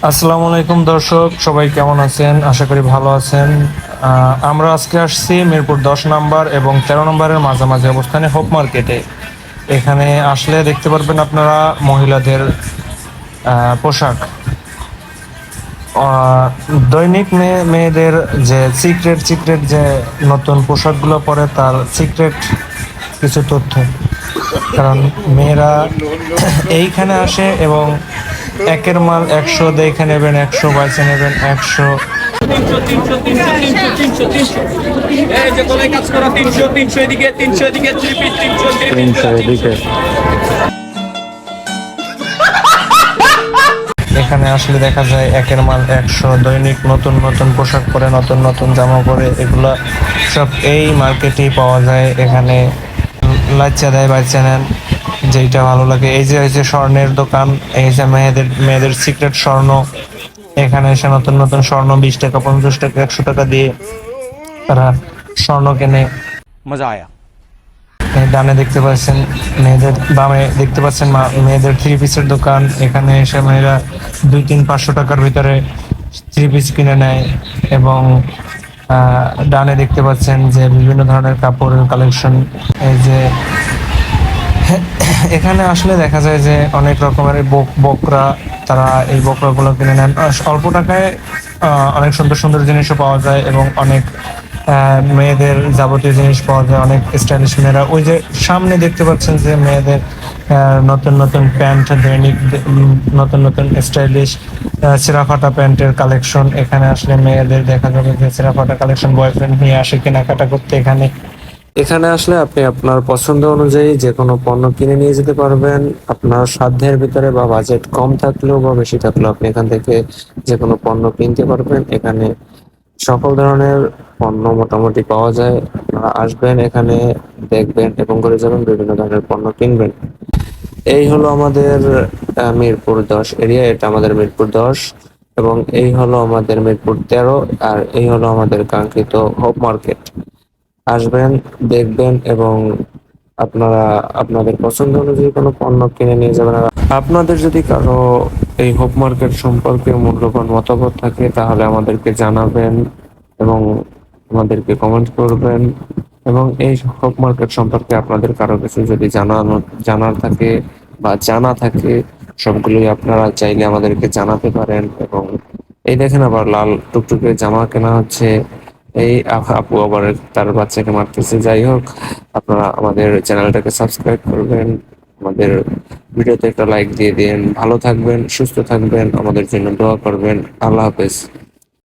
আসসালামু আলাইকুম দর্শক, সবাই কেমন আছেন? আশা করি ভালো আছেন। আমরা আজকে আসছি মিরপুর 10 নম্বর এবং 13 নম্বরের মাঝামাঝি অবস্থানে হোপ মার্কেটে। এখানে আসলে দেখতে পারবেন আপনারা মহিলাদের পোশাক। আহ, দৈনিক মেয়েদের যে সিক্রেট সিক্রেট যে নতুন পোশাকগুলো পরে তার সিক্রেট কিছু তথ্য। কারণ মেয়েরা এইখানে আসে এবং একের মাল 100 দেখে নেবেন, 100 বাইসে নেবেন, 100। 300 এই যে গলায় কাজ করা 300 এদিকে 300 এদিকে 300 এদিকে এখানে আসলে দেখা যায় একের মাল 100, দৈনিক নতুন নতুন পোশাক পরে, নতুন নতুন জামা পরে, এগুলা সব এই মার্কেটেই পাওয়া যায়। এখানে লাচ্চা দেয়, বাচ্চা নেন যেইটা ভালো লাগে। এই যে হয়েছে স্বর্ণের দোকান, এই যে মেয়েদের সিক্রেট স্বর্ণ। এখানে এসে নতুন নতুন স্বর্ণ 20 টাকা, 50 টাকা, 100 টাকা দিয়ে তারা স্বর্ণ কেনে। মজা আয়া। এই ডানে দেখতে পাচ্ছেন মেয়েদের, বামে দেখতে পাচ্ছেন মেয়েদের 3 পিসের দোকান। এখানে এসে মেয়েরা 200-500 টাকার ভিতরে 3 পিস কিনে নেয়। এবং ডানে দেখতে পাচ্ছেন যে বিভিন্ন ধরনের কাপড়ের কালেকশন। এই যে এখানে আসলে দেখা যায় যে অনেক রকমের বকরা, তারা এই বকরাগুলো কিনে নেন অল্প টাকায়। অনেক সুন্দর সুন্দর জিনিসও পাওয়া যায় এবং অনেক মেয়েদের যাবতীয় জিনিস পাওয়া যায়, অনেক স্টাইলিশ মেয়েরা। ওই যে সামনে দেখতে পাচ্ছেন যে মেয়েদের নতুন নতুন প্যান্ট, দৈনিক নতুন নতুন স্টাইলিশ ছেঁড়া ফাটা প্যান্টের কালেকশন। এখানে আসলে মেয়েদের দেখা যাবে যে ছেঁড়া ফাটা কালেকশন বয়ফ্রেন্ড নিয়ে আসে কেনাকাটা করতে। এখানে এখানে আসলে আপনি আপনার পছন্দ অনুযায়ী যে কোনো পণ্য কিনে নিয়ে যেতে পারবেন। আপনার সাধ্যের ভিতরে বা বাজেট কম থাকলেও বা বেশি থাকলেও আপনি এখান থেকে যে কোনো পণ্য কিনতে পারবেন। এখানে সকল ধরনের পণ্য মোটামুটি পাওয়া যায়। আপনারা আসবেন, এখানে দেখবেন এবং ঘুরে যাবেন, বিভিন্ন ধরনের পণ্য কিনবেন। এই হলো আমাদের মিরপুর 10 এরিয়া, এটা আমাদের মিরপুর 10। এবং এই হলো আমাদের মিরপুর 13, আর এই হলো আমাদের কাঙ্ক্ষিত হোপ মার্কেট। আসবেন, দেখবেন এবং আপনারা আপনাদের পছন্দ অনুযায়ী কোনো পণ্য কিনে নিয়ে যাবেন। আর আপনাদের যদি কারো এই হোপ মার্কেট সম্পর্কে মূল্যবান মতামত থাকে তাহলে আমাদেরকে জানাবেন এবং আমাদেরকে কমেন্ট করবেন। এবং এই হোপ মার্কেট সম্পর্কে আপনাদের কারো কিছু যদি জানার থাকে বা জানা থাকে, সবগুলোই আপনারা চাইলে আমাদেরকে জানাতে পারেন। এবং এই দেখেন আবার লাল টুকটুকে জামা কেনা হচ্ছে। এই আপু আবার তার বাচ্চাকে মারতেছে। যাই হোক, আপনারা আমাদের চ্যানেলটাকে সাবস্ক্রাইব করবেন, আমাদের ভিডিওতে একটা লাইক দিয়ে দিন। ভালো থাকবেন, সুস্থ থাকবেন, আমাদের জন্য দোয়া করবেন। আল্লাহ হাফেজ।